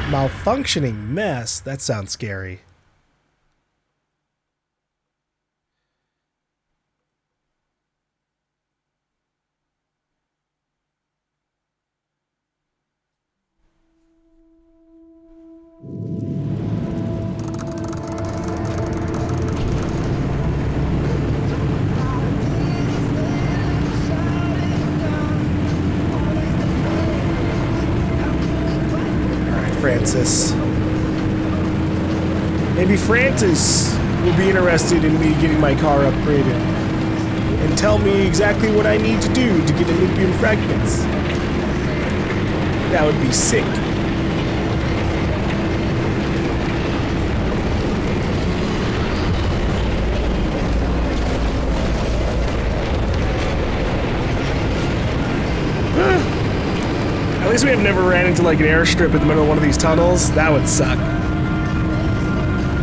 Malfunctioning mess. That sounds scary. Francis. Maybe Francis will be interested in me getting my car upgraded and tell me exactly what I need to do to get Olympian fragments. That would be sick. At least we have never ran into like an airstrip in the middle of one of these tunnels. That would suck.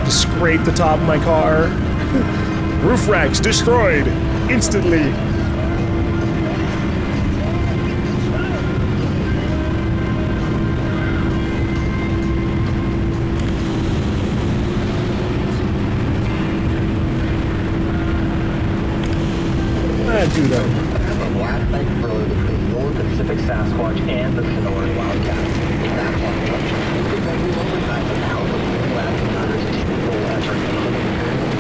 Just scrape the top of my car. Roof racks destroyed instantly. Do that. Pacific Sasquatch and the Sonora Wildcat. That's one structure. The venue only has an hour of left and others to full effort.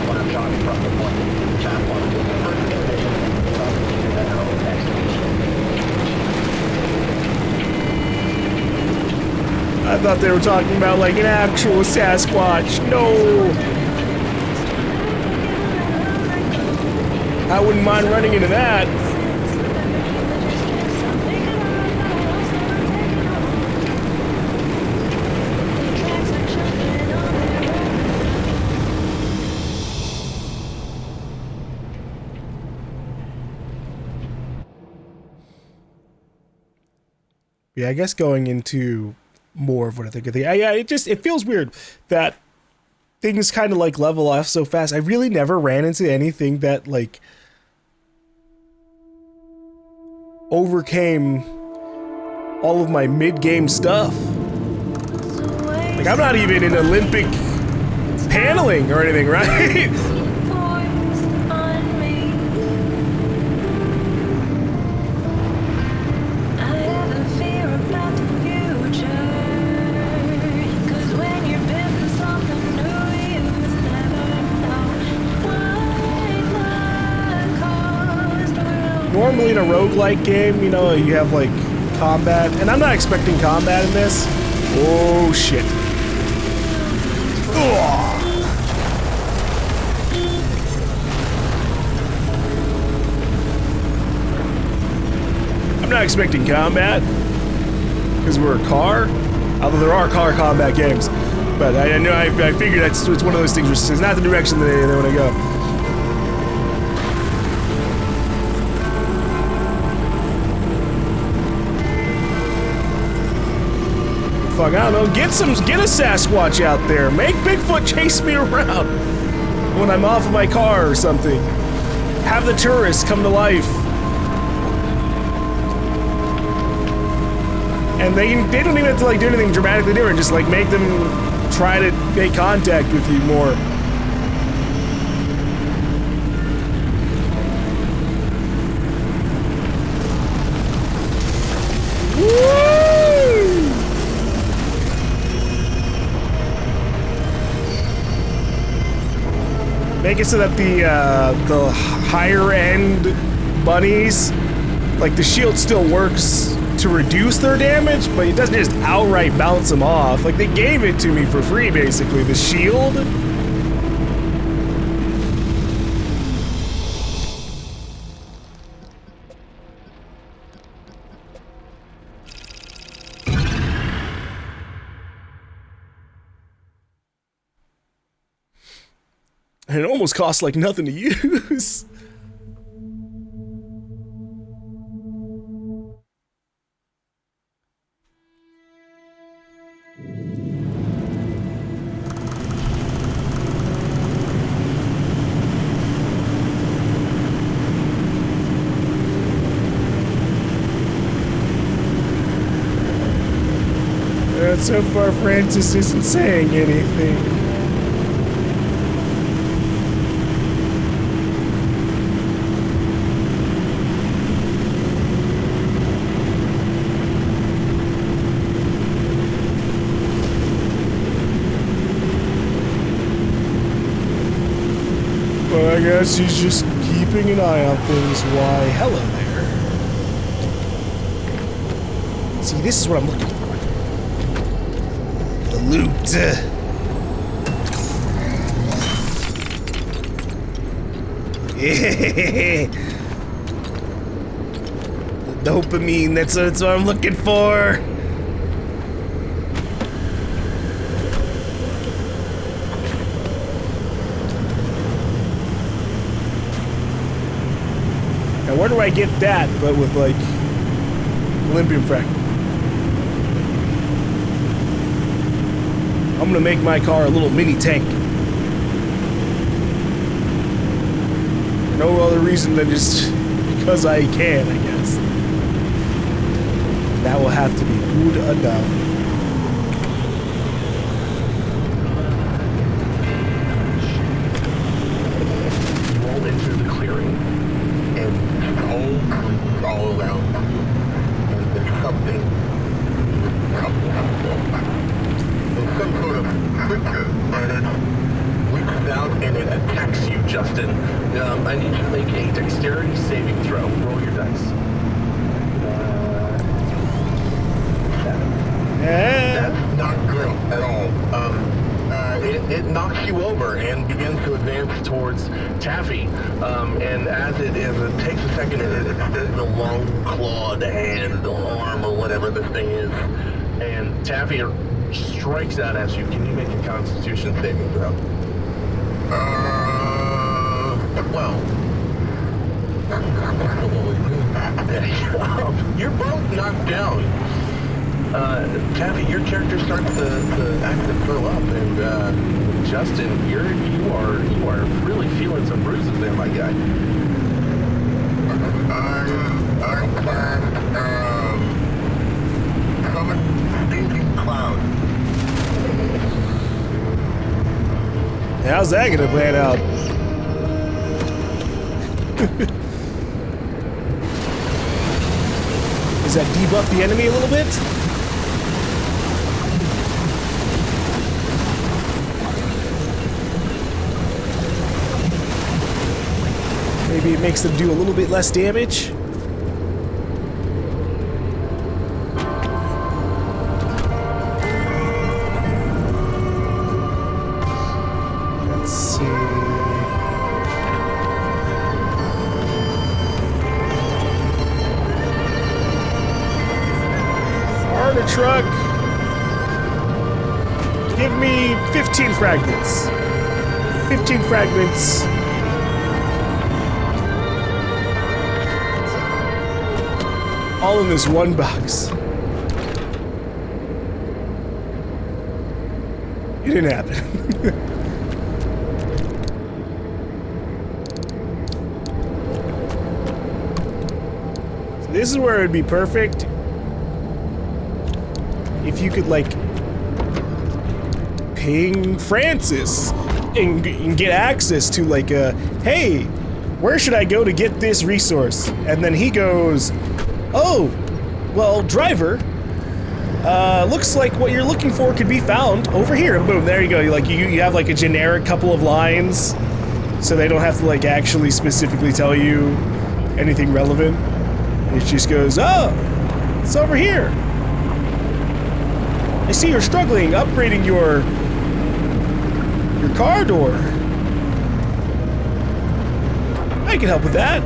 When I'm shot from the point, the chat one will be first division and then home execution. I thought they were talking about like an actual Sasquatch. No! I wouldn't mind running into that. Yeah, I guess going into more of what I think of the yeah, it feels weird that things kind of like level off so fast. I really never ran into anything that like overcame all of my mid-game stuff. Like I'm not even in Olympic paneling or anything, right? Normally in a roguelike game, you know, you have like combat, and I'm not expecting combat in this. Oh shit. Ugh. I'm not expecting combat because we're a car, although there are car combat games. But I figured it's one of those things where it's not the direction that they want to go. Fuck, I don't know, get a Sasquatch out there. Make Bigfoot chase me around when I'm off of my car or something. Have the tourists come to life. And they don't even have to like do anything dramatically different, just like make them try to make contact with you more. Make it so that the higher end bunnies, like the shield still works to reduce their damage, but it doesn't just outright bounce them off. Like they gave it to me for free, basically. The shield. And it almost costs like nothing to use. but so far Francis isn't saying anything. Well, I guess he's just keeping an eye on things. Why, hello there. See, this is what I'm looking for. The loot. Yeah. The dopamine, that's what I'm looking for. Now where do I get that, but with like Olympian fragment? I'm gonna make my car a little mini tank. For no other reason than just because I can, I guess. That will have to be good enough. You roll into the clearing, and all around, and there's something there's some sort of creature, and it reaches out and it attacks you, Justin. I need you to make a dexterity saving throw. Roll your dice. 7. That's not good at all. It knocks you over and begins to advance towards Taffy. And as it takes a second, it's a long clawed hand or arm or whatever this thing is. And Taffy strikes out at you. Can you make a Constitution saving throw? Well. You're both knocked down. Taffy, your character starts to act to throw up, and Justin, you are really feeling some bruises there, my guy. I can summon stinking cloud. How's that gonna plan out? Does that debuff the enemy a little bit? Maybe it makes them do a little bit less damage? Let's see. Fire truck. Give me 15 fragments. 15 fragments. All in this one box. It didn't happen. So this is where it would be perfect if you could like ping Francis and get access to like a, hey, where should I go to get this resource? And then he goes, oh, well, driver, looks like what you're looking for could be found over here. And boom, there you go. You have like a generic couple of lines, so they don't have to like actually specifically tell you anything relevant. It just goes, oh, it's over here. I see you're struggling upgrading your car door. I can help with that.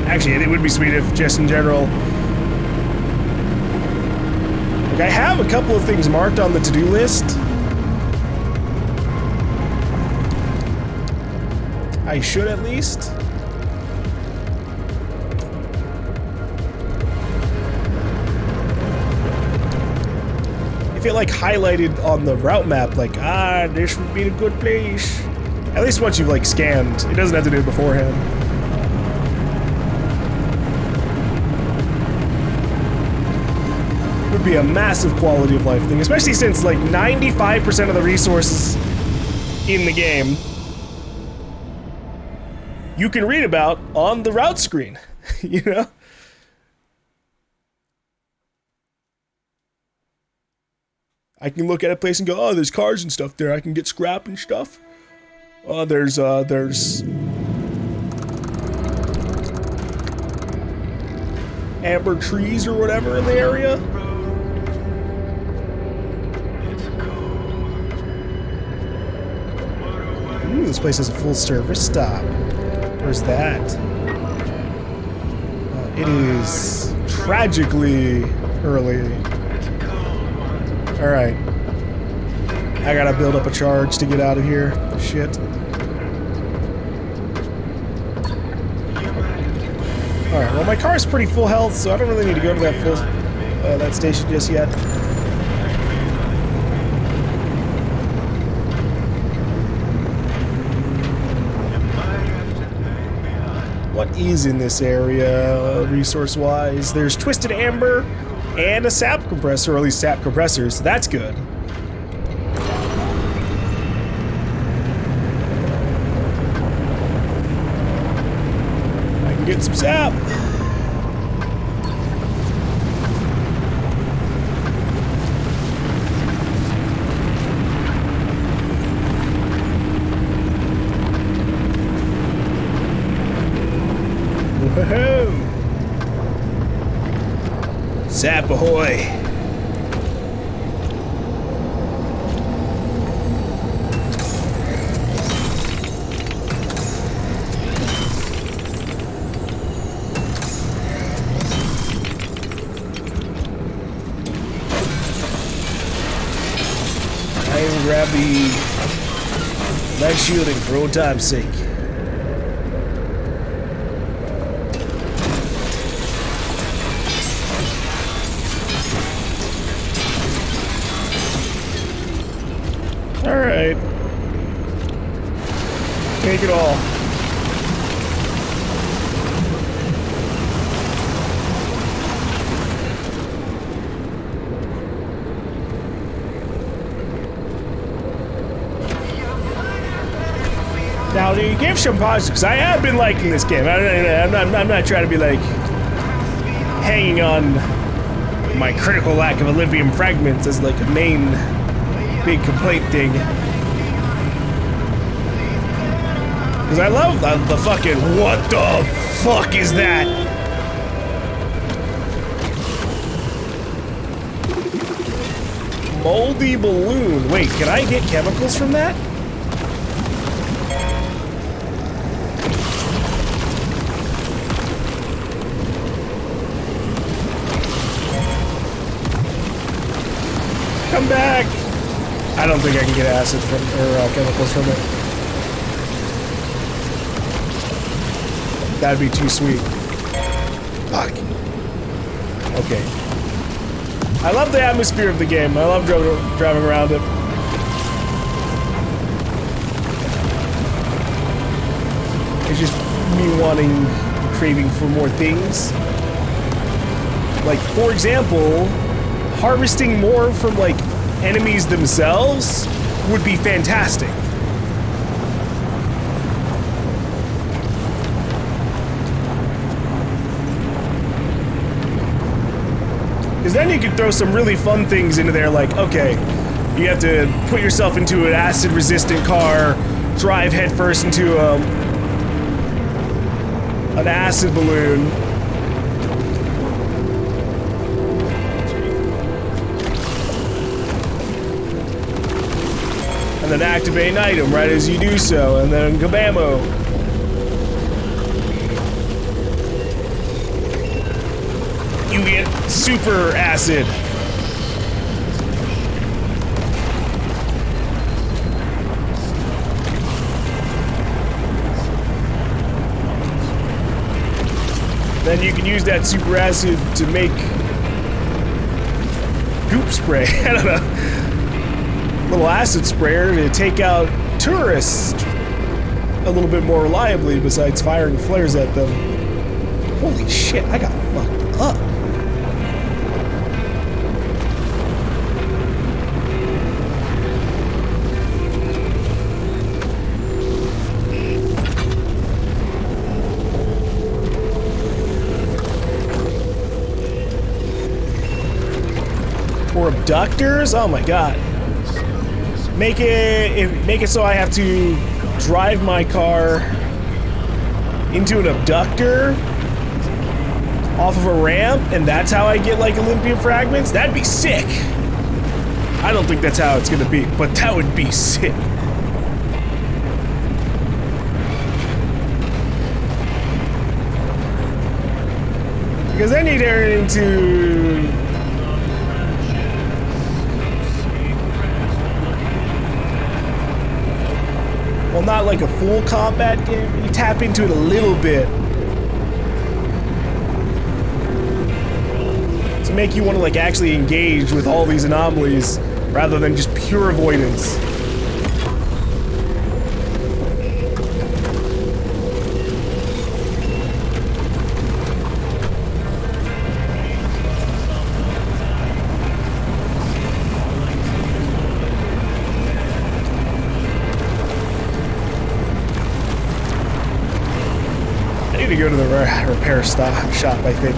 Actually, it would be sweet if just in general. Like, I have a couple of things marked on the to-do list. I should at least. If it like highlighted on the route map, like, this would be a good place. At least once you've like scanned. It doesn't have to do it beforehand. would be a massive quality of life thing, especially since like 95% of the resources in the game you can read about on the route screen, you know? I can look at a place and go, oh, there's cars and stuff there. I can get scrap and stuff. Oh, there's amber trees or whatever in the area. Ooh, this place has a full service stop. Where's that? It is tragically early. Alright. I gotta build up a charge to get out of here. Shit. Alright, well my car's pretty full health, so I don't really need to go to that station just yet. What is in this area, resource-wise? There's twisted amber and a sap compressor, or at least sap compressors, so that's good. I can get some sap. Woohoo! Sap ahoy! I will grab the lead shielding for old time's sake. Alright. Take it all. Now, you give some positives, because I have been liking this game. I'm not trying to be like hanging on my critical lack of Olympian fragments as like a main big complaint thing. Because I love the fucking, what the fuck is that? Moldy balloon. Wait, can I get chemicals from that? Come back! I don't think I can get acid from, or chemicals from it. That'd be too sweet. Fuck. Okay. I love the atmosphere of the game. I love driving around it. It's just me wanting, craving for more things. Like, for example, harvesting more from, like, enemies themselves would be fantastic. Because then you could throw some really fun things into there, like, okay, you have to put yourself into an acid-resistant car, drive headfirst into an acid balloon. And then activate an item right as you do so, and then kabammo. You get super acid. Then you can use that super acid to make goop spray. I don't know. Little acid sprayer to take out tourists a little bit more reliably besides firing flares at them. Holy shit, I got fucked up. abductors? Oh my god. Make it so I have to drive my car into an abductor off of a ramp, and that's how I get like Olympian fragments? That'd be sick. I don't think that's how it's gonna be, but that would be sick. Because then you turn it into... well, not like a full combat game. You tap into it a little bit. To make you want to like actually engage with all these anomalies rather than just pure avoidance. To go to the repair shop, I think.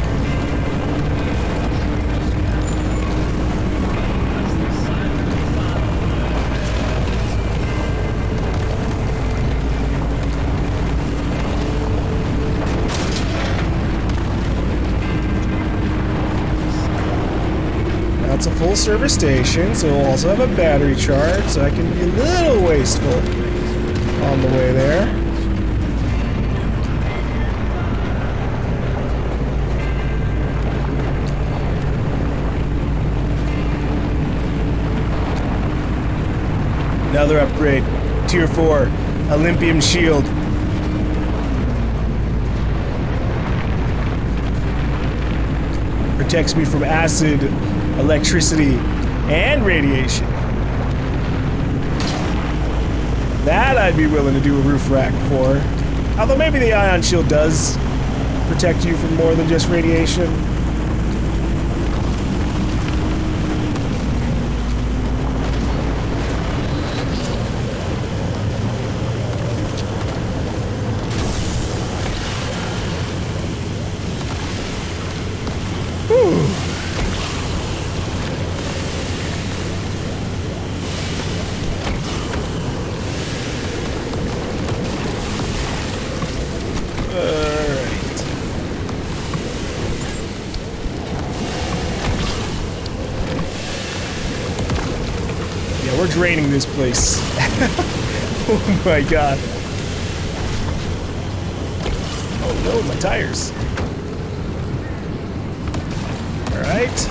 Now it's a full service station, so we'll also have a battery charge, so I can be a little wasteful on the way there. Another upgrade, Tier 4, Olympian Shield. Protects me from acid, electricity, and radiation. That I'd be willing to do a roof rack for. Although maybe the ion shield does protect you from more than just radiation. We're draining this place. Oh my god. Oh no, my tires. Alright.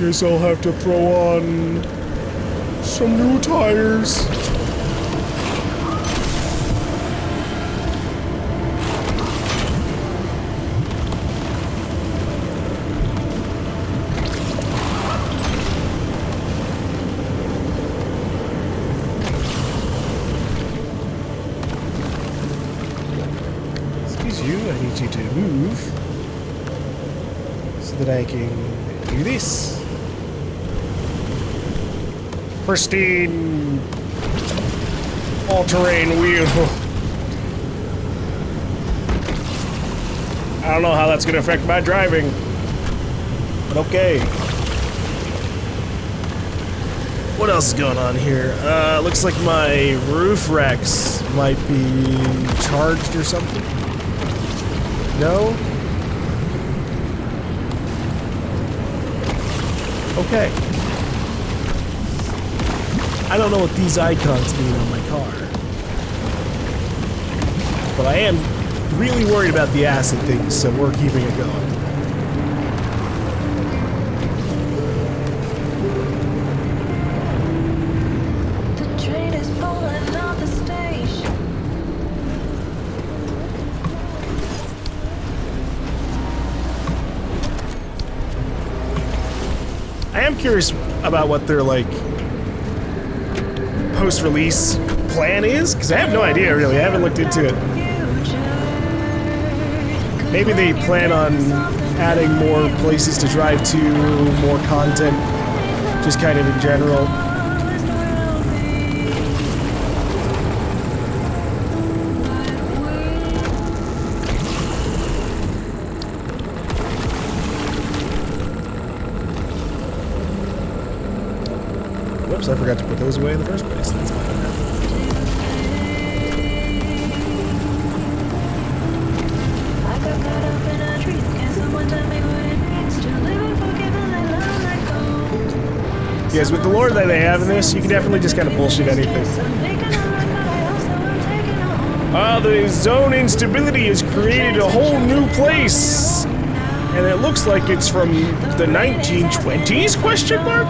Guess I'll have to throw on some new tires. I need you to move so that I can do this. Pristine all-terrain wheel. I don't know how that's going to affect my driving, but okay. What else is going on here? Looks like my roof racks might be charged or something. No? Okay. I don't know what these icons mean on my car. But I am really worried about the acid things, so we're keeping it going. The train is pulling out the station. I am curious about what their, like, post-release plan is, because I have no idea, really. I haven't looked into it. Maybe they plan on adding more places to drive to, more content, just kind of in general. Whoops, I forgot to put those away in the first place. That's fine. I got caught up in a dream. Can someone tell me what it means to live and forgive and let love let go? Yes, with the lore that they have in this, you can definitely just kind of bullshit anything. The zone instability has created a whole new place. And it looks like it's from the 1920s, question mark?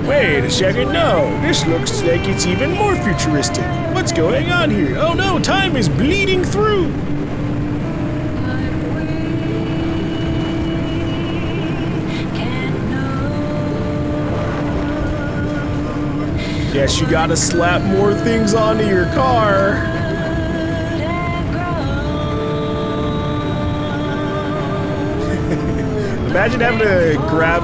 Wait a second, no. This looks like it's even more futuristic. What's going on here? Oh no, time is bleeding through. Yes, you gotta slap more things onto your car. Imagine having to grab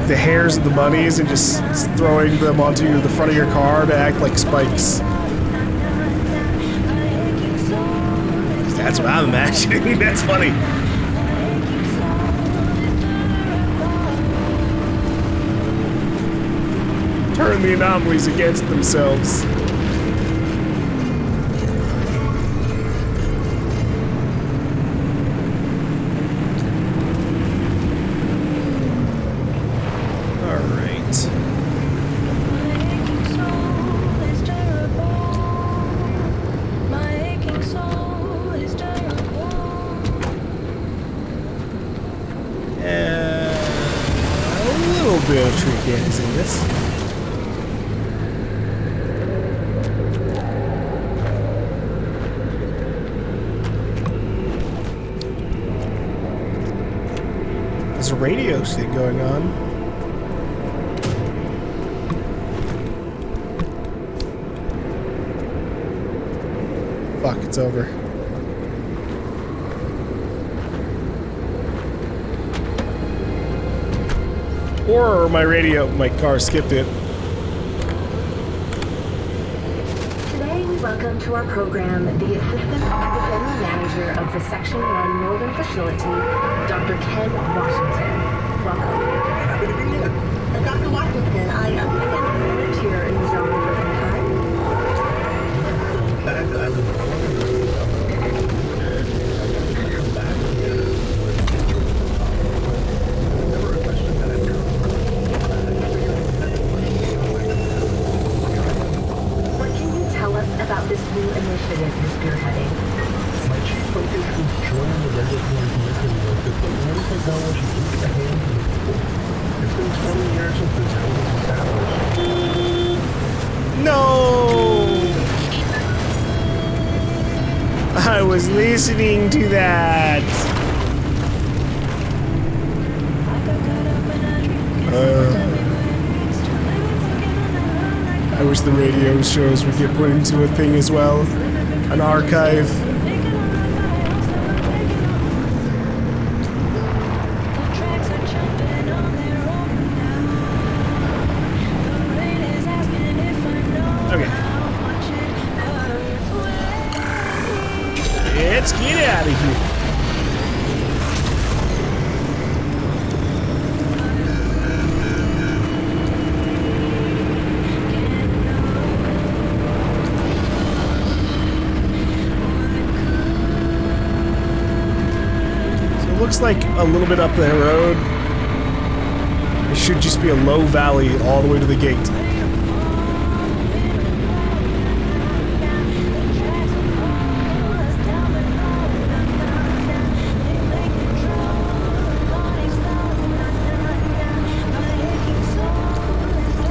the hairs of the bunnies and just throwing them onto the front of your car to act like spikes. That's what I'm imagining. That's funny. Turn the anomalies against themselves. Is in this. There's a radio thing going on. Fuck, it's over. Or my car skipped it. Today we welcome to our program the Assistant to the General Manager of the Section 1 Northern Facility, Dr. Ken Washington. Welcome. Happy to be here. Dr. Washington, I understand you lived here in the zone for some time. In fact, I was born in the zone. I come back here with never a question that I've come. What can you tell us about this new initiative you're spearheading? My chief focus is joining the regulatory commission work that the land technology into the hands of the people. It's been 20 years since the town was established. No! I was listening to that. I wish the radio shows would get put into a thing as well. An archive. Okay. Let's get out of here. Looks like a little bit up the road. It should just be a low valley all the way to the gate.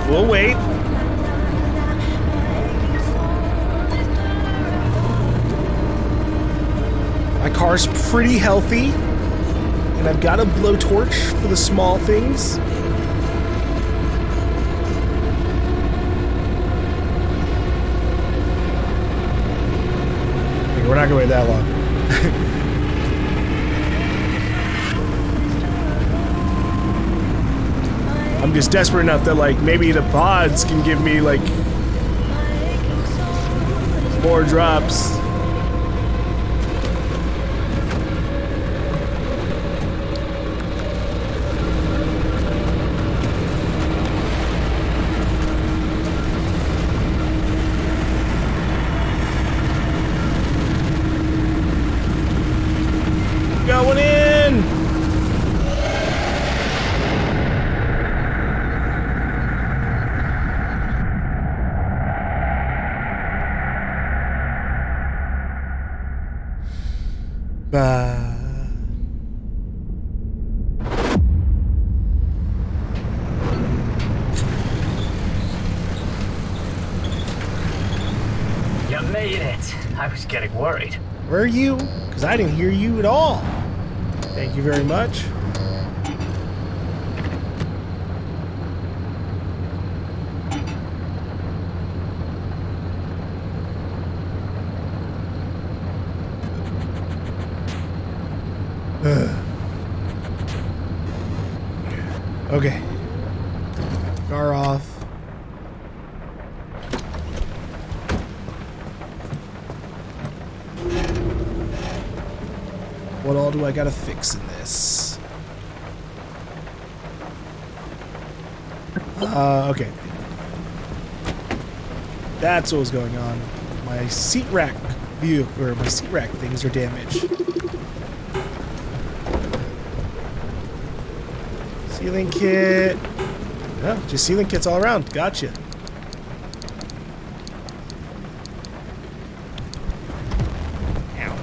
We'll wait. My car's pretty healthy. And I've got a blowtorch for the small things. Okay, we're not gonna wait that long. I'm just desperate enough that, like, maybe the pods can give me, like, more drops. I was getting worried. Were you? Because I didn't hear you at all. Thank you very much. Okay. Car off. What all do I gotta fix in this? Okay. That's what was going on. My seat rack view, or my seat rack things are damaged. Sealing kit. Oh, just sealing kits all around. Gotcha. Ow.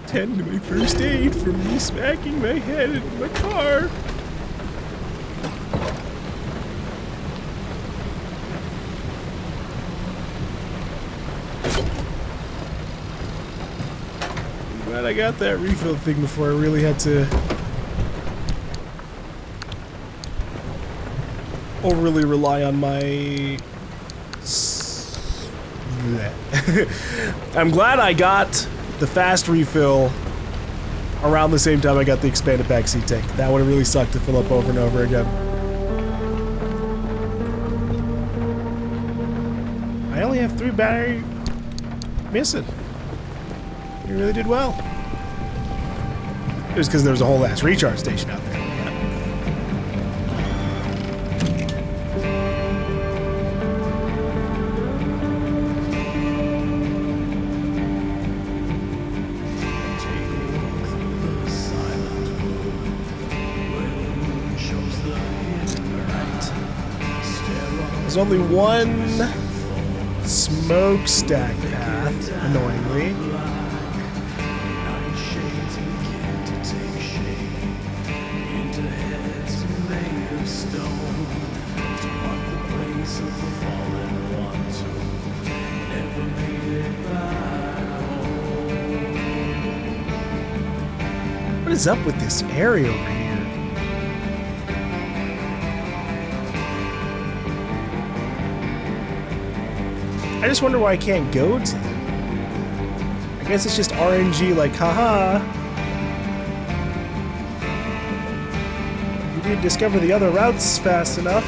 Tend to my first aid from me smacking my head into my car. I'm glad I got that refill thing before I really had to overly rely on my... I'm glad I got the fast refill around the same time I got the expanded backseat tank. That would have really sucked to fill up over and over again. I only have 3 battery missing. You really did well. It was because there was a whole ass recharge station out there. There's only one smokestack path, annoyingly. What is up with this area over here? I just wonder why I can't go to them. I guess it's just RNG, like, haha. You didn't discover the other routes fast enough.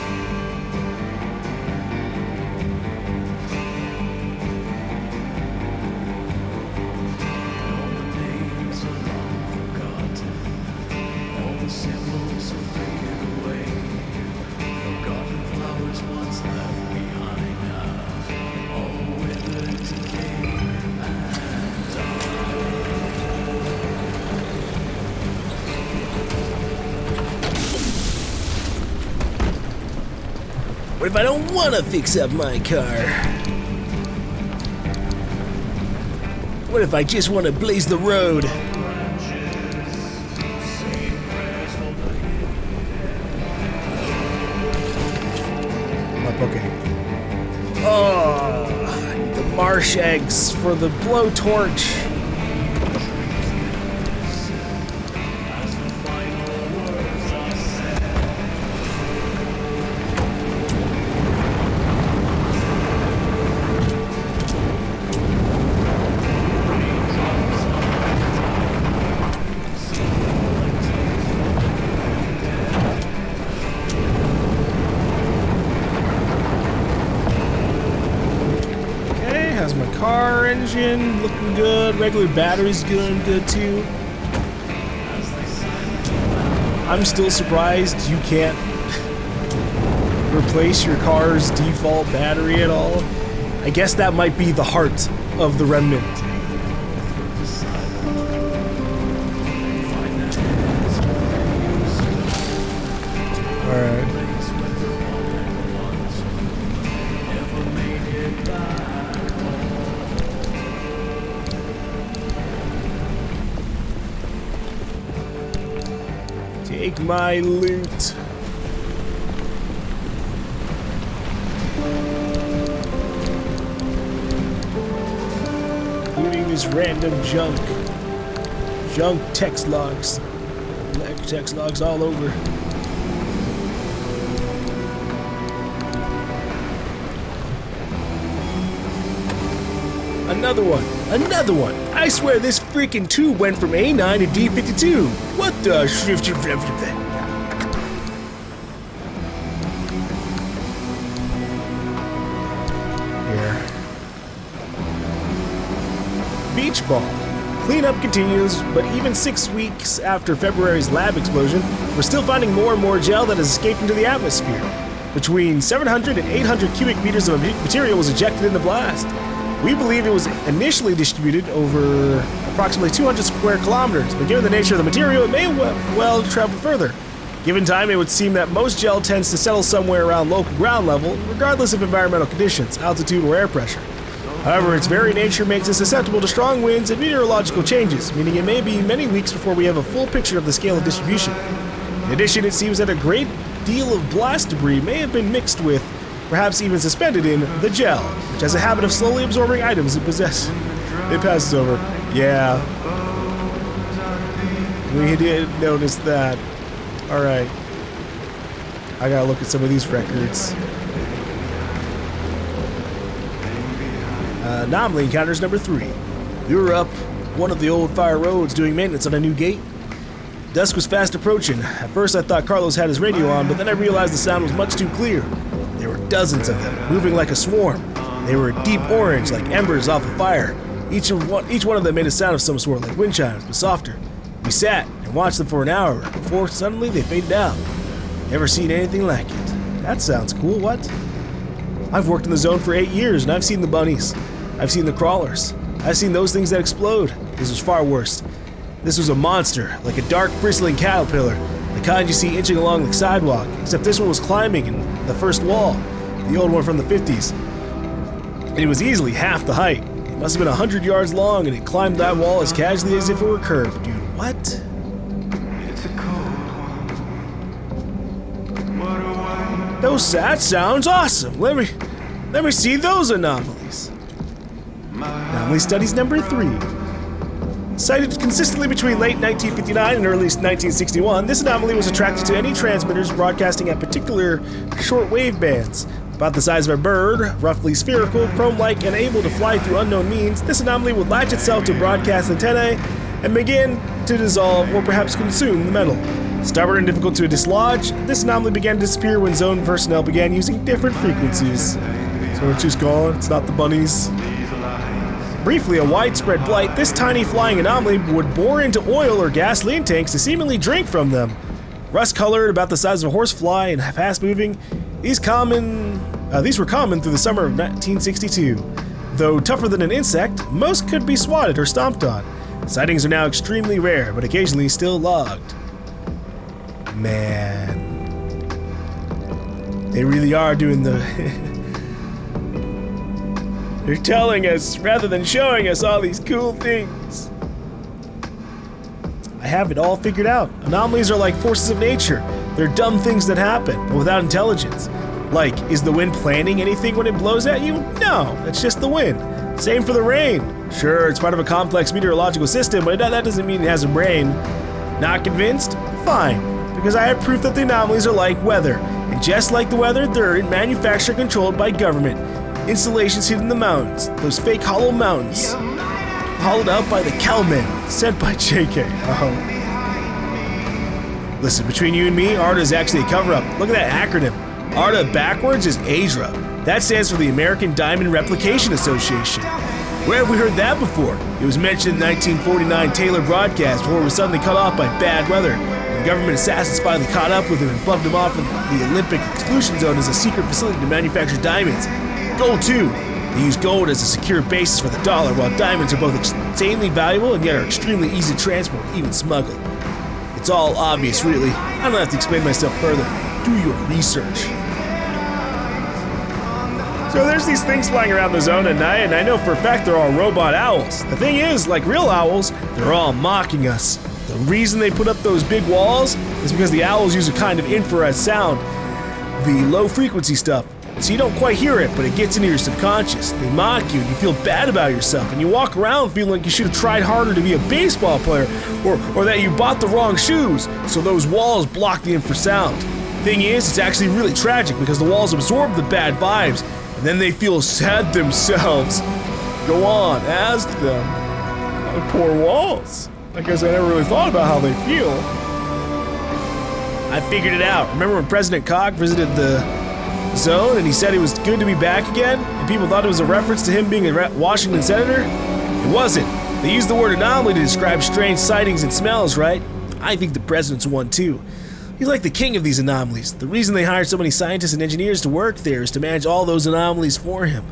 What if I don't want to fix up my car? What if I just want to blaze the road? Okay. Oh, I need the marsh eggs for the blowtorch. Car engine looking good. Regular batteries doing good too. I'm still surprised you can't replace your car's default battery at all. I guess that might be the heart of the Remnant. Alright. Take my loot. Including this random junk. Junk text logs. Black text logs all over. Another one. Another one. I swear this freaking tube went from A9 to D52. What the shrift? Here. Beach ball. Cleanup continues, but even 6 weeks after February's lab explosion, we're still finding more and more gel that has escaped into the atmosphere. Between 700 and 800 cubic meters of material was ejected in the blast. We believe it was initially distributed over approximately 200 square kilometers, but given the nature of the material, it may well travel further. Given time, it would seem that most gel tends to settle somewhere around local ground level, regardless of environmental conditions, altitude, or air pressure. However, its very nature makes it susceptible to strong winds and meteorological changes, meaning it may be many weeks before we have a full picture of the scale of distribution. In addition, it seems that a great deal of blast debris may have been mixed with, perhaps even suspended in, the gel, which has a habit of slowly absorbing items it possesses. It passes over. Yeah. We did notice that. Alright. I gotta look at some of these records. Anomaly encounters number 3. We were up one of the old fire roads doing maintenance on a new gate. Dusk was fast approaching. At first I thought Carlos had his radio on, but then I realized the sound was much too clear. There were dozens of them, moving like a swarm. They were deep orange, like embers off a fire. Each one of them made a sound of some sort, like wind chimes, but softer. We sat and watched them for an hour, before suddenly they faded out. Never seen anything like it. That sounds cool, what? I've worked in the zone for 8 years, and I've seen the bunnies. I've seen the crawlers. I've seen those things that explode. This was far worse. This was a monster, like a dark, bristling caterpillar, the kind you see inching along the sidewalk, except this one was climbing in the first wall, the old one from the 50s. And it was easily half the height. It must have been 100 yards long, and it climbed that wall as casually as if it were curved. Dude, what? That sounds awesome. Let me see those anomalies. Anomaly studies number 3. Sighted consistently between late 1959 and early 1961, this anomaly was attracted to any transmitters broadcasting at particular short-wave bands. About the size of a bird, roughly spherical, chrome-like, and able to fly through unknown means, this anomaly would latch itself to broadcast antennae and begin to dissolve or perhaps consume the metal. Stubborn and difficult to dislodge, this anomaly began to disappear when zone personnel began using different frequencies. So it's just gone, it's not the bunnies. Briefly a widespread blight, this tiny flying anomaly would bore into oil or gasoline tanks to seemingly drink from them. Rust-colored, about the size of a horsefly, and fast-moving, these were common through the summer of 1962. Though tougher than an insect, most could be swatted or stomped on. Sightings are now extremely rare, but occasionally still logged. Man. They really are doing the... They're telling us rather than showing us all these cool things. I have it all figured out. Anomalies are like forces of nature. They're dumb things that happen, but without intelligence. Like, is the wind planning anything when it blows at you? No, it's just the wind. Same for the rain. Sure, it's part of a complex meteorological system, but that doesn't mean it has a brain. Not convinced? Fine, because I have proof that the anomalies are like weather. And just like the weather, they're manufactured and controlled by government. Installations hidden in the mountains, those fake hollow mountains. Hollowed out by the cowmen, sent by JK. Listen, between you and me, ARDA is actually a cover-up. Look at that acronym. ARDA backwards is ASRA. That stands for the American Diamond Replication Association. Where have we heard that before? It was mentioned in the 1949 Taylor broadcast before it was suddenly cut off by bad weather. When government assassins finally caught up with him and bumped him off of the Olympic Exclusion Zone as a secret facility to manufacture diamonds. Gold too. They use gold as a secure basis for the dollar, while diamonds are both insanely valuable and yet are extremely easy to transport, even smuggle. It's all obvious, really. I don't have to explain myself further. Do your research. So there's these things flying around the zone at night, and I know for a fact they're all robot owls. The thing is, like real owls, they're all mocking us. The reason they put up those big walls is because the owls use a kind of infrared sound, the low frequency stuff. So you don't quite hear it, but it gets into your subconscious. They mock you, and you feel bad about yourself, and you walk around feeling like you should have tried harder to be a baseball player, or that you bought the wrong shoes, so those walls block the infrasound. Thing is, it's actually really tragic because the walls absorb the bad vibes, and then they feel sad themselves. Go on, ask them. Oh, poor walls. I guess I never really thought about how they feel. I figured it out. Remember when President Cog visited the zone and he said it was good to be back again, and people thought it was a reference to him being a Washington senator? It wasn't. They used the word anomaly to describe strange sightings and smells, right? I think the president's one too. He's like the king of these anomalies. The reason they hired so many scientists and engineers to work there is to manage all those anomalies for him.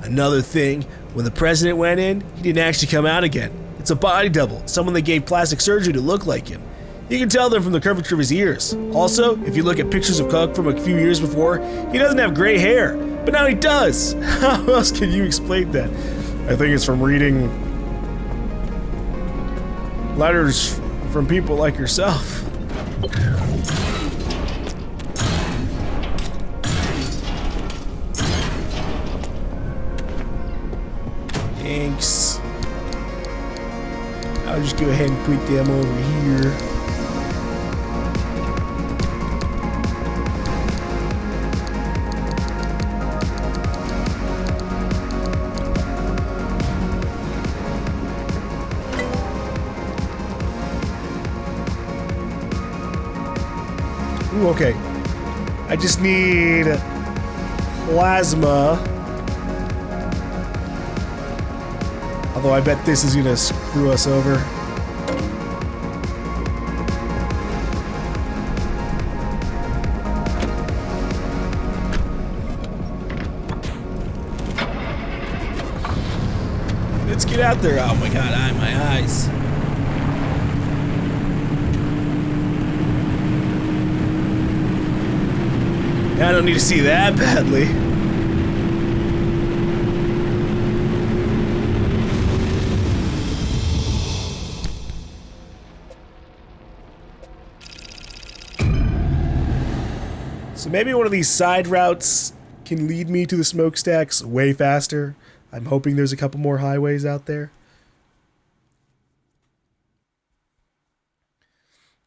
Another thing, when the president went in, he didn't actually come out again. It's a body double, someone they gave plastic surgery to look like him. You can tell them from the curvature of his ears. Also, if you look at pictures of Cog from a few years before, he doesn't have gray hair, but now he does. How else can you explain that? I think it's from reading letters from people like yourself. Thanks. I'll just go ahead and put them over here. Ooh, okay. I just need plasma. Although I bet this is gonna screw us over. Let's get out there. Oh my god, my eyes. I don't need to see that badly. So maybe one of these side routes can lead me to the smokestacks way faster. I'm hoping there's a couple more highways out there.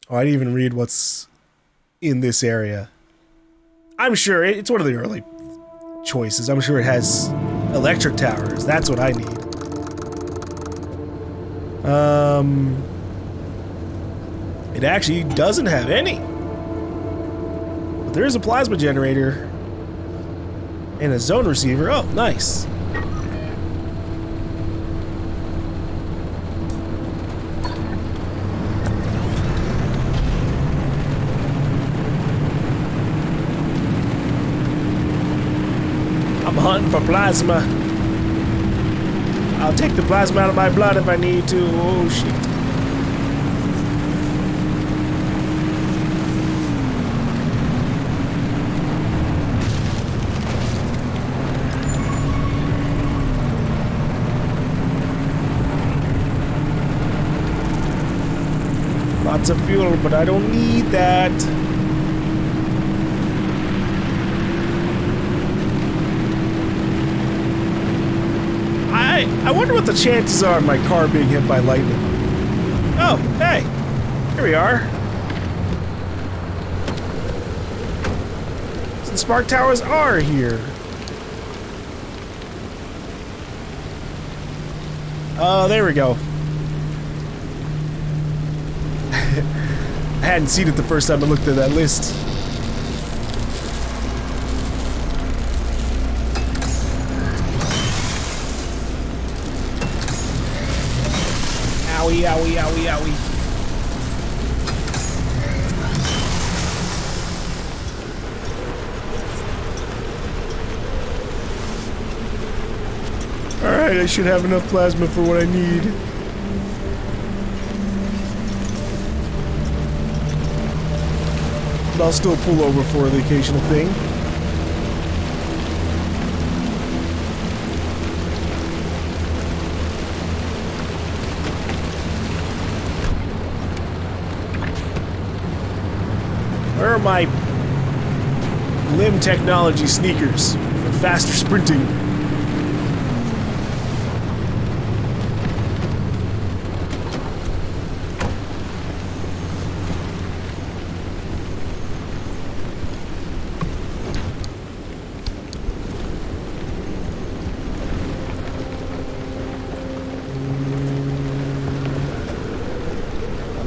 Oh, I didn't even read what's in this area. I'm sure it's one of the early choices. I'm sure it has electric towers. That's what I need. It actually doesn't have any. But there is a plasma generator and a zone receiver. Oh, nice. I'm hunting for plasma. I'll take the plasma out of my blood if I need to. Oh shit. Lots of fuel, but I don't need that. I wonder what the chances are of my car being hit by lightning. Oh, hey, here we are. So the spark towers are here. Oh, there we go. I hadn't seen it the first time I looked at that list. Owie, owie, owie, owie. Alright, I should have enough plasma for what I need. But I'll still pull over for the occasional thing. Where are my limb technology sneakers for faster sprinting?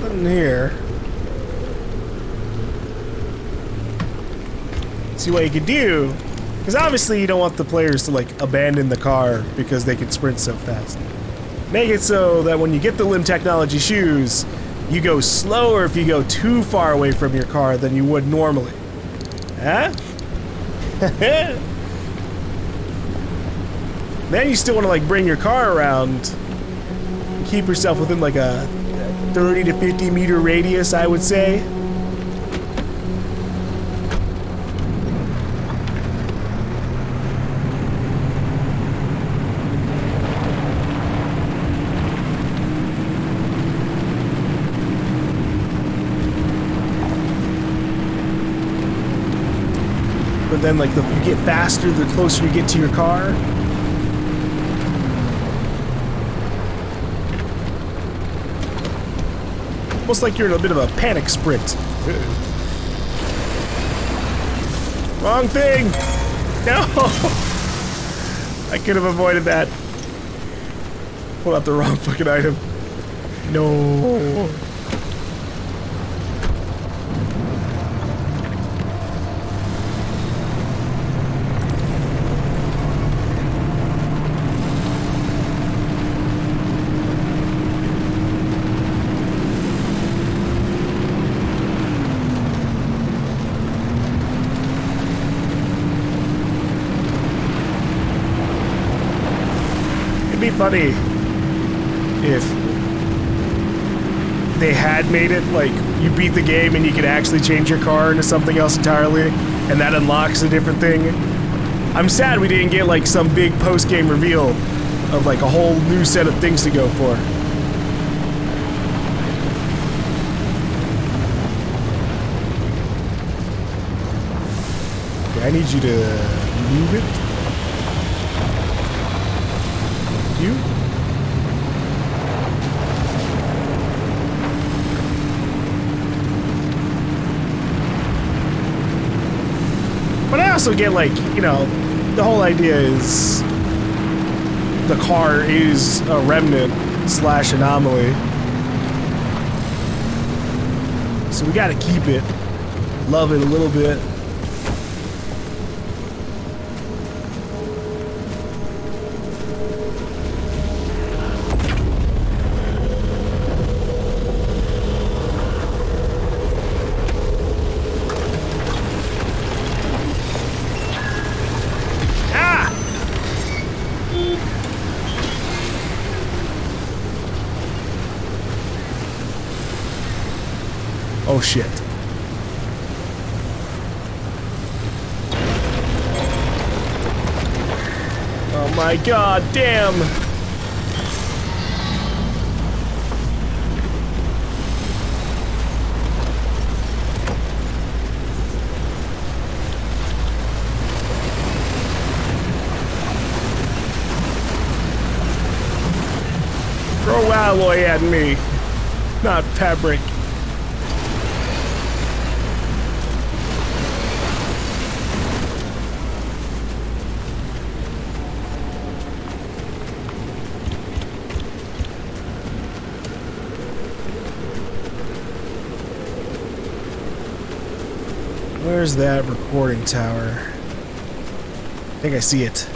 Nothing here. See what you can do, because obviously you don't want the players to like abandon the car because they can sprint so fast. Make it so that when you get the limb technology shoes, you go slower if you go too far away from your car than you would normally. Huh? Then you still want to like bring your car around, keep yourself within like a 30 to 50 meter radius, I would say. But then, like, you get faster the closer you get to your car. Almost like you're in a bit of a panic sprint. Wrong thing! No! I could have avoided that. Pull out the wrong fucking item. No. Be funny if they had made it like you beat the game and you could actually change your car into something else entirely, and that unlocks a different thing. I'm sad we didn't get like some big post-game reveal of like a whole new set of things to go for. Okay, I need you to move it. You? But I also get like, you know, the whole idea is the car is a remnant / anomaly. So we gotta keep it, love it a little bit. Oh shit. Oh my god, damn! Throw alloy at me, not fabric. Where's that recording tower? I think I see it.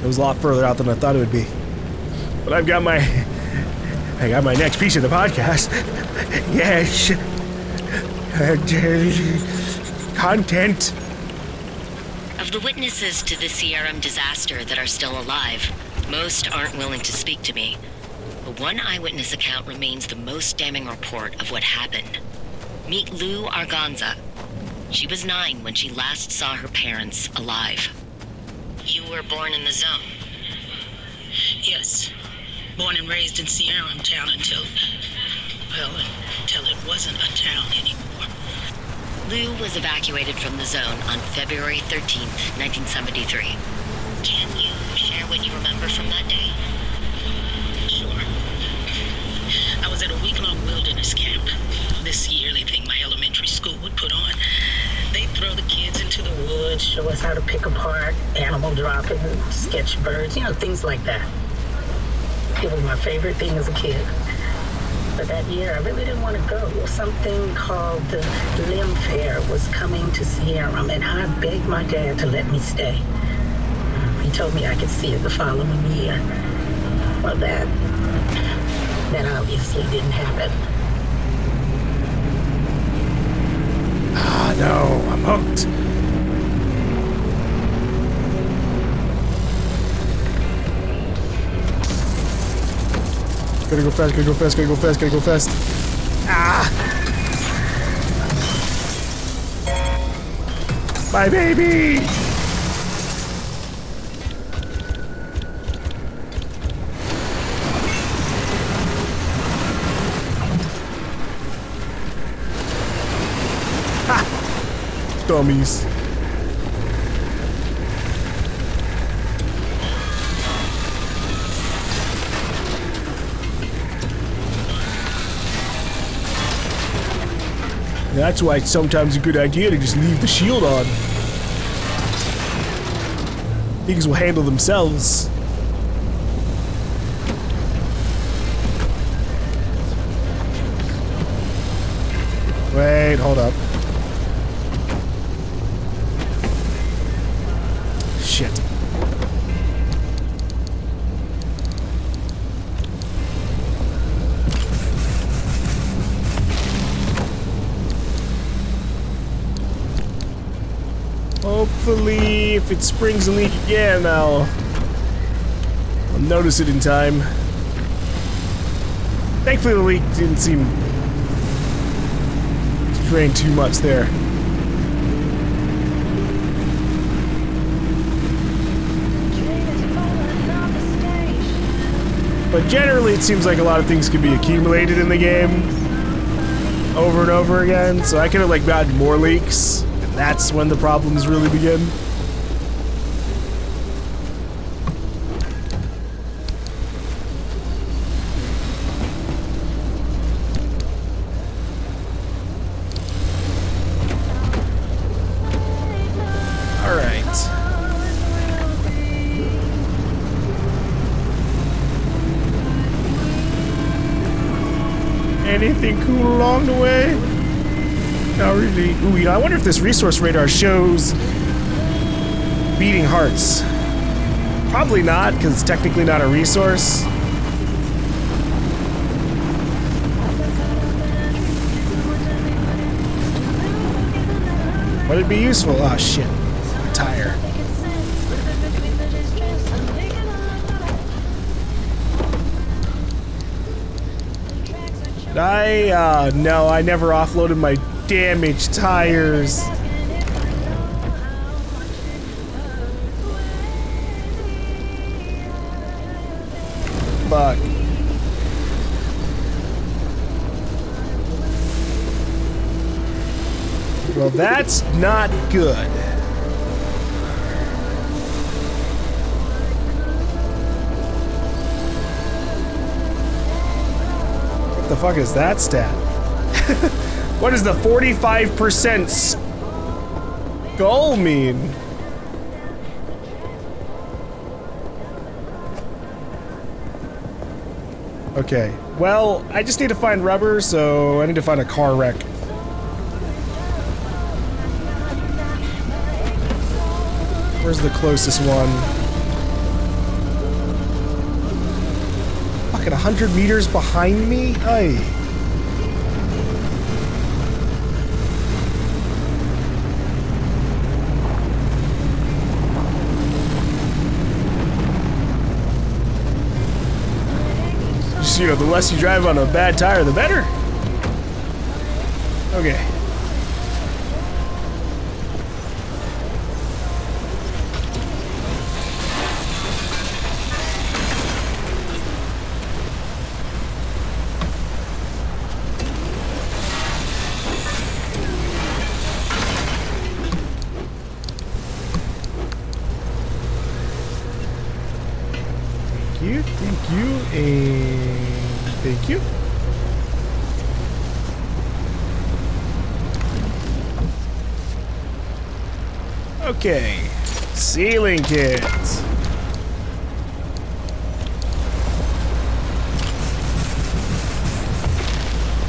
It was a lot further out than I thought it would be. But I got my next piece of the podcast. Yes. Content. Of the witnesses to the CRM disaster that are still alive, most aren't willing to speak to me. But one eyewitness account remains the most damning report of what happened. Meet Lou Arganza. She was 9 when she last saw her parents alive. You were born in the zone. Yes. Born and raised in CRM town until it wasn't a town anymore. Lou was evacuated from the zone on February 13th, 1973. Can you share what you remember from that day? Sure. I was at a week-long wilderness camp. This yearly thing my elementary school would put on. They'd throw the kids into the woods, show us how to pick apart animal droppings, sketch birds, things like that. It was my favorite thing as a kid. But that year, I really didn't want to go. Something called the Limb Fair was coming to Sierra, and I begged my dad to let me stay. He told me I could see it the following year. Well, that obviously didn't happen. Ah, no, I'm hooked. Gotta go fast, gotta go fast, gotta go fast, gotta go fast. Ah! My baby! Ha! Dummies. That's why it's sometimes a good idea to just leave the shield on. Things will handle themselves. Wait, hold up. Shit. Hopefully, if it springs a leak again, I'll notice it in time. Thankfully, the leak didn't seem to drain too much there. But generally, it seems like a lot of things can be accumulated in the game over and over again, so I could have like gotten more leaks. That's when the problems really begin. All right. Anything cool along the way? Not really. Ooh, I wonder if this resource radar shows beating hearts. Probably not, because it's technically not a resource. Would it be useful? Oh shit. A tire. No, I never offloaded my damaged tires. Fuck. Well, that's not good. What the fuck is that stat? What does the 45% skull mean? Okay, well, I just need to find rubber, so I need to find a car wreck. Where's the closest one? Fucking 100 meters behind me? Aye. Just, you know, the less you drive on a bad tire, the better. Okay. Thank you, and thank you. Okay, ceiling kits.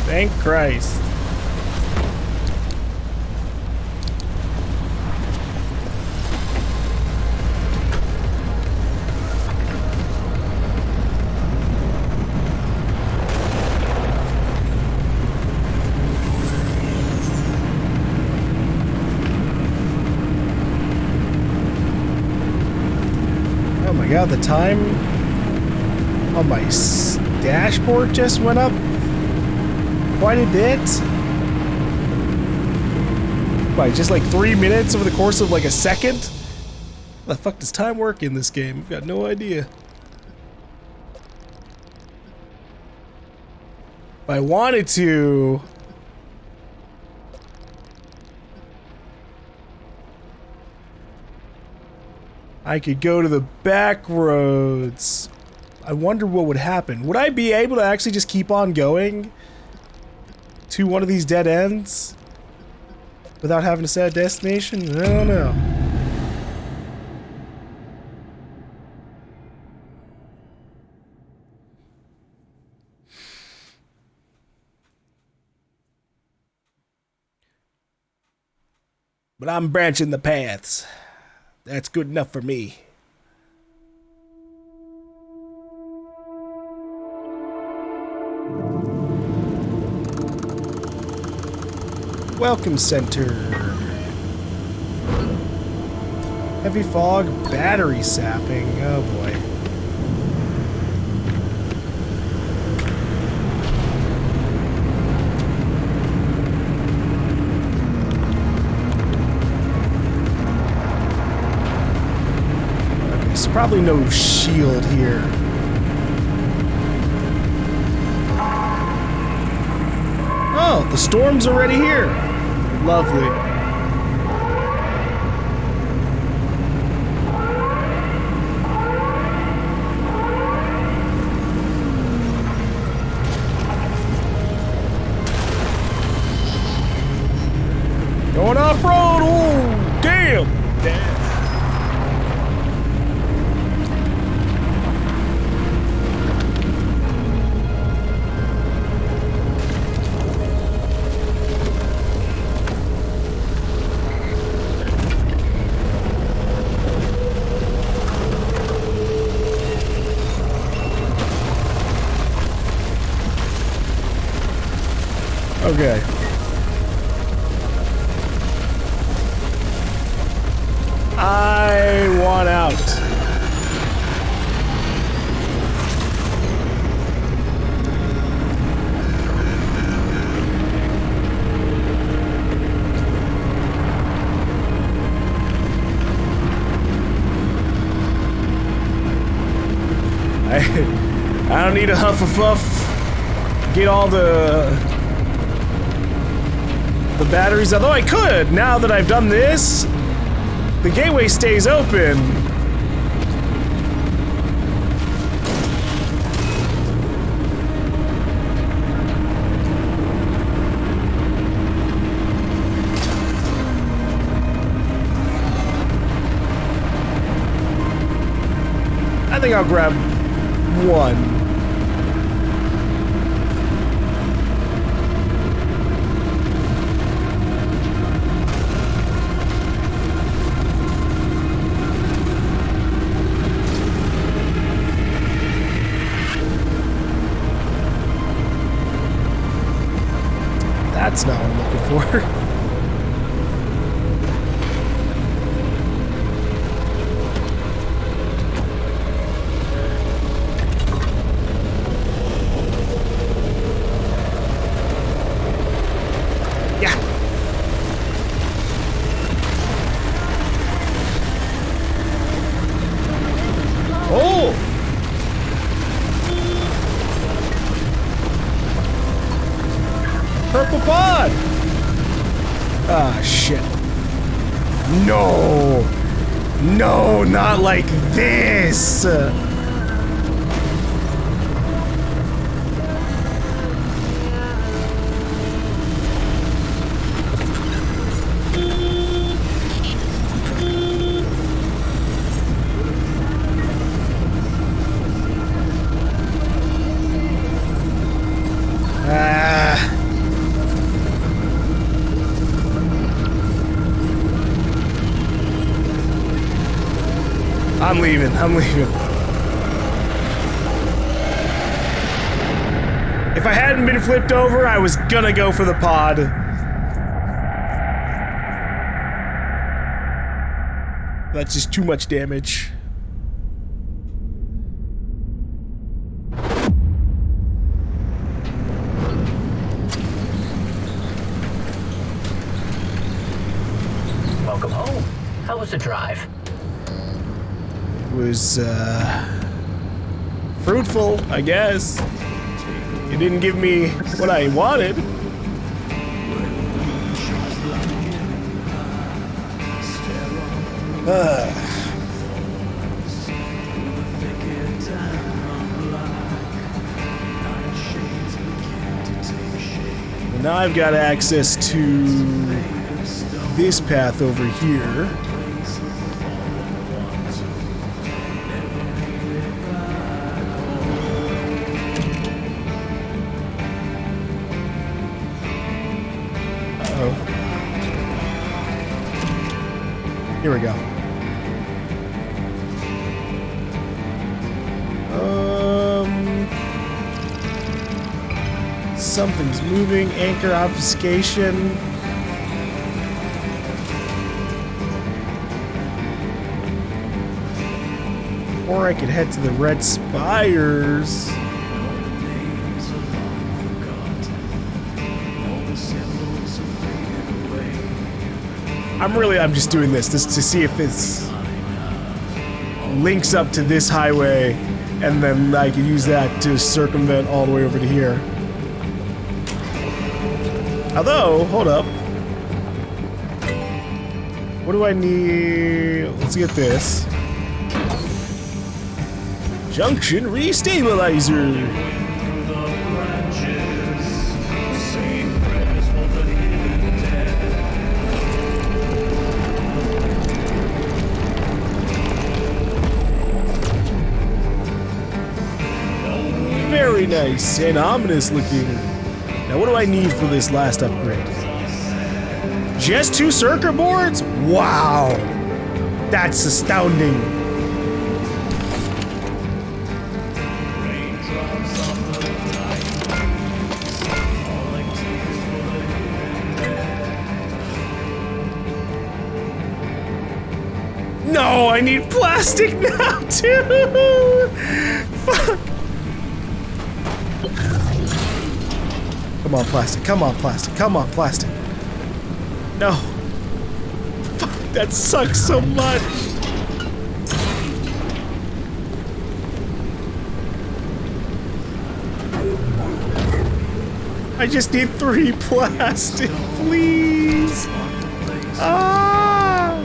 Thank Christ. Oh my god, the time on my dashboard just went up quite a bit. By just like 3 minutes over the course of like a second? How the fuck does time work in this game? I've got no idea. If I wanted to... I could go to the back roads. I wonder what would happen. Would I be able to actually just keep on going to one of these dead ends without having to set a destination? I don't know. But I'm branching the paths. That's good enough for me. Welcome center. Heavy fog, battery sapping. Oh boy. Okay, there's probably no shield here. Oh, the storm's already here. Lovely. Going off-road! Oh, damn! Okay. I want out. I don't need a huff and puff. Get all the batteries, although I could, now that I've done this, the gateway stays open. I think I'll grab one. That's not what I'm looking for. Yeah. Oh! Purple pod! Ah, shit. No! No, not like this! I'm leaving. I'm leaving. If I hadn't been flipped over, I was gonna go for the pod. That's just too much damage. Welcome home. How was the drive? It was, fruitful, I guess. It didn't give me what I wanted. Now I've got access to this path over here. Uh-oh. Here we go. Something's moving. Anchor obfuscation. Or I could head to the red spires. I'm just doing this just to see if this links up to this highway, and then I can use that to circumvent all the way over to here. Although, hold up. What do I need? Let's get this. Junction restabilizer. Very nice and ominous looking. Now what do I need for this last upgrade? Just 2 circuit boards? Wow! That's astounding. No, I need plastic now too! Fuck! Come on, plastic. Come on, plastic. Come on, plastic. No. Fuck, that sucks so much. I just need 3 plastic, please. Ah!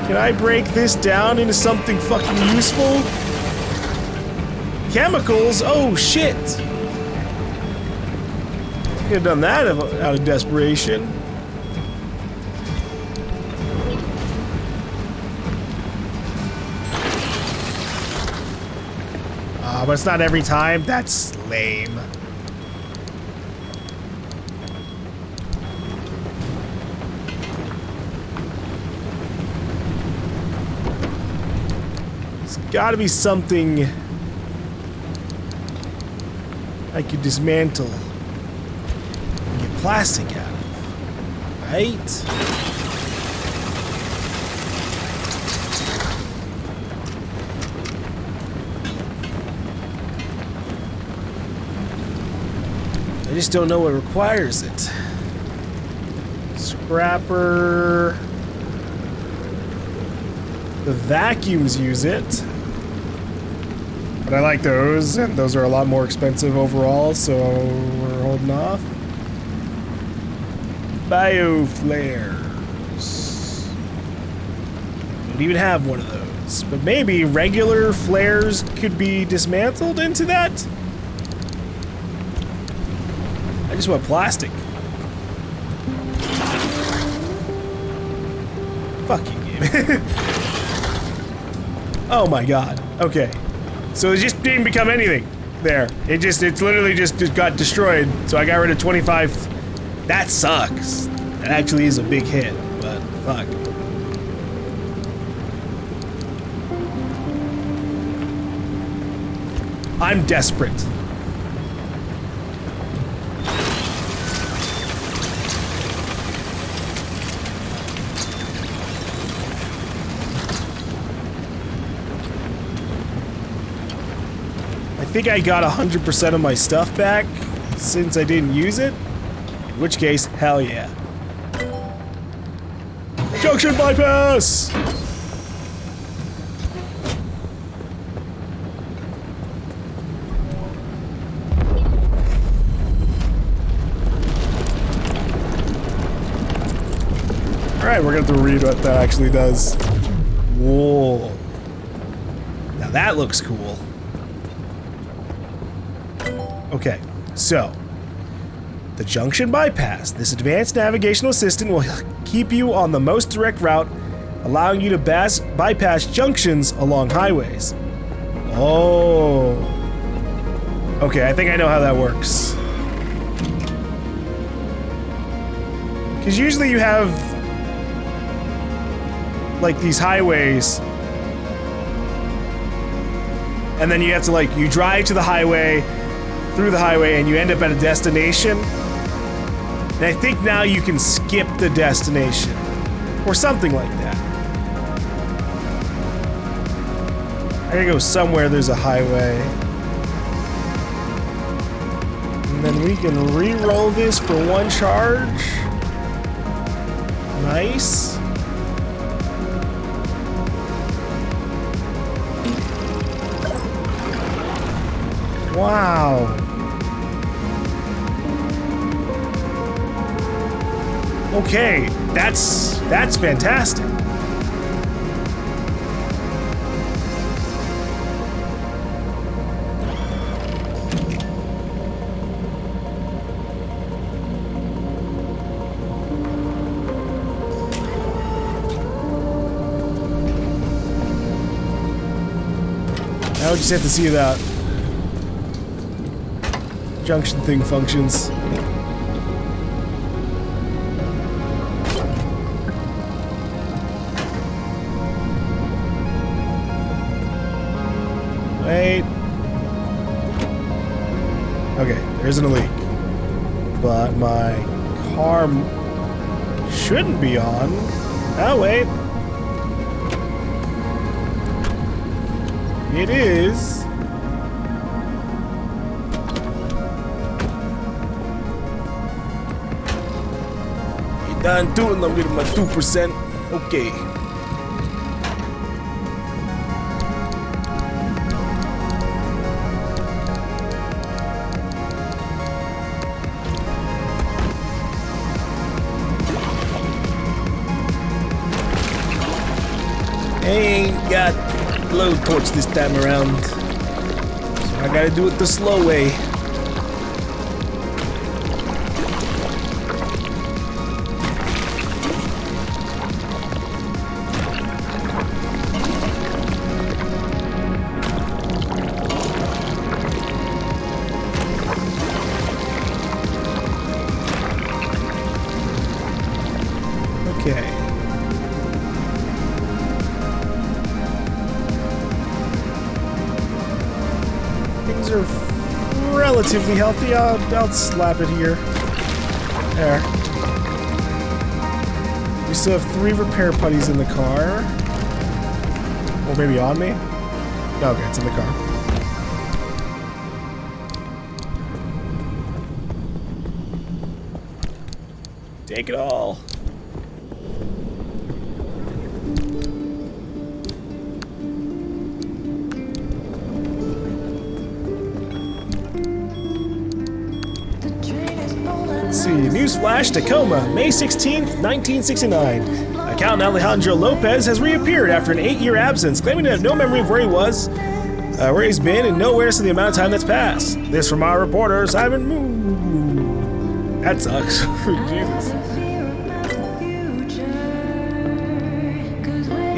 Can I break this down into something fucking useful? Chemicals? Oh shit! Could have done that out of desperation. But it's not every time. That's lame. There's gotta be something I could dismantle and get plastic out of, right? I just don't know what requires it. Scrapper. The vacuums use it. But I like those, and those are a lot more expensive overall, so we're holding off. Bioflares. Don't even have one of those. But maybe regular flares could be dismantled into that? I just want plastic. Fuck you, game. Oh my god. Okay. So it just didn't become anything there. It's literally just got destroyed. So I got rid of 25. That sucks. That actually is a big hit, but fuck. I'm desperate. I think I got 100% of my stuff back since I didn't use it. In which case, hell yeah. Junction bypass! Alright, we're gonna have to read what that actually does. Whoa. Now that looks cool. Okay, so the junction bypass. This advanced navigational assistant will keep you on the most direct route, allowing you to bypass junctions along highways. Oh. Okay, I think I know how that works. Because usually you have like these highways, and then you have to like, you drive to the highway, through the highway, and you end up at a destination. And I think now you can skip the destination. Or something like that. I gotta go somewhere there's a highway. And then we can re-roll this for one charge. Nice. Wow. Okay, that's fantastic. Now we just have to see that junction thing functions. Wait. Okay, there isn't a leak. But my car shouldn't be on. Oh, wait. It is. You're done doing them with my 2%. Okay. Ain't got blowtorch this time around, so I gotta do it the slow way. Okay. Things are relatively healthy. I'll slap it here. There. We still have 3 repair putties in the car. Or maybe on me? Okay, it's in the car. Take it all. See, newsflash, Tacoma, May 16th, 1969. Count Alejandro Lopez has reappeared after an 8-year absence, claiming to have no memory of where he was, where he's been, and nowhere since the amount of time that's passed. This from our reporter, Simon Moon. That sucks. Jesus.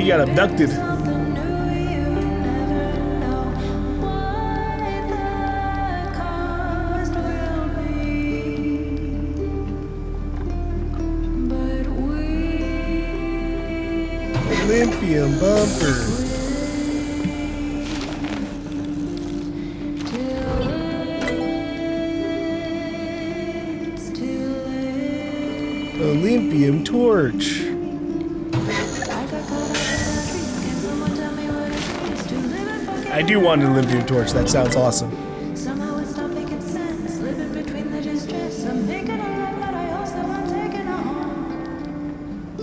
He got abducted. Olympian bumper. Olympium torch. I do want an Olympium torch. That sounds awesome. Somehow it stopped making sense. Living between the distress. I'm making a life, but I also am taking a home.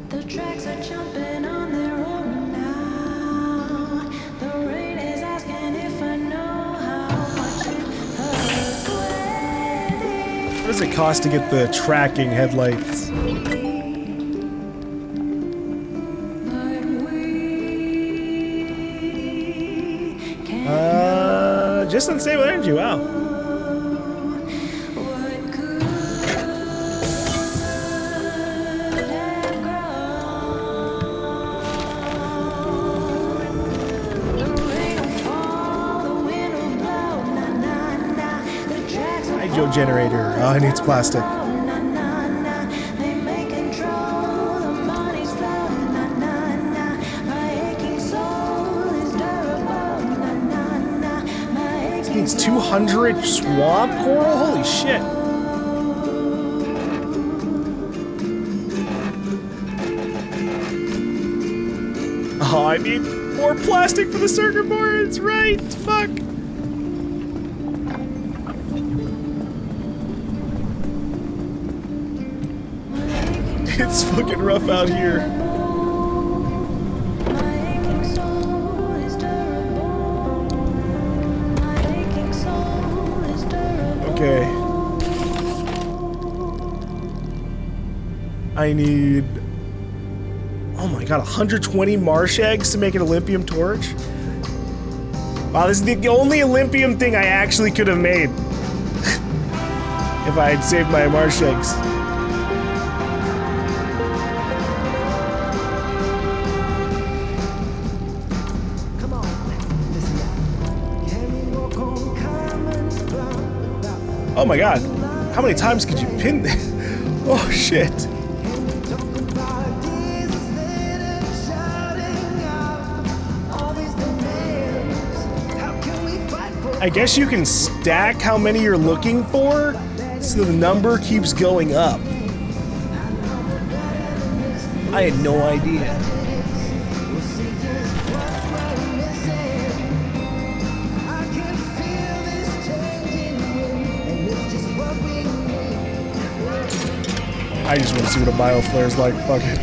The tracks are jumping on their own now. The rain is asking if I know how much it hurts. What does it cost to get the tracking headlights? Just unstable energy, wow. Hydro generator. Oh, it needs plastic. It's 200 swamp coral? Holy shit. Oh, I need more plastic for the circuit boards, right? Fuck. It's fucking rough out here. Okay. I need... Oh my god, 120 marsh eggs to make an Olympium torch? Wow, this is the only Olympium thing I actually could have made. If I had saved my marsh eggs. Oh my god, how many times could you pin this? Oh shit. I guess you can stack how many you're looking for, so the number keeps going up. I had no idea. I just want to see what a bioflare's like. Fuck it.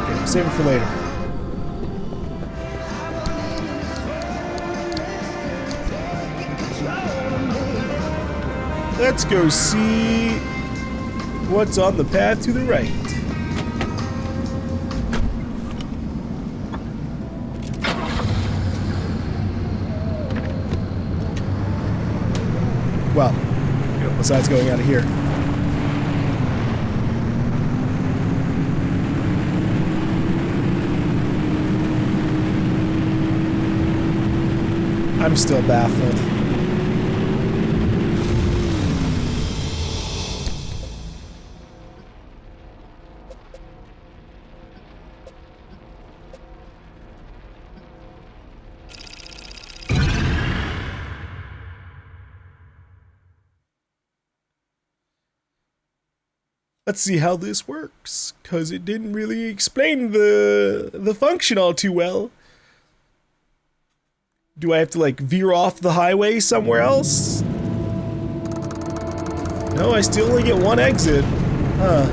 Okay, save it for later. Let's go see what's on the path to the right. Well, you know, besides going out of here. I'm still baffled. Let's see how this works, because it didn't really explain the function all too well. Do I have to, like, veer off the highway somewhere else? No, I still only get one exit. Huh.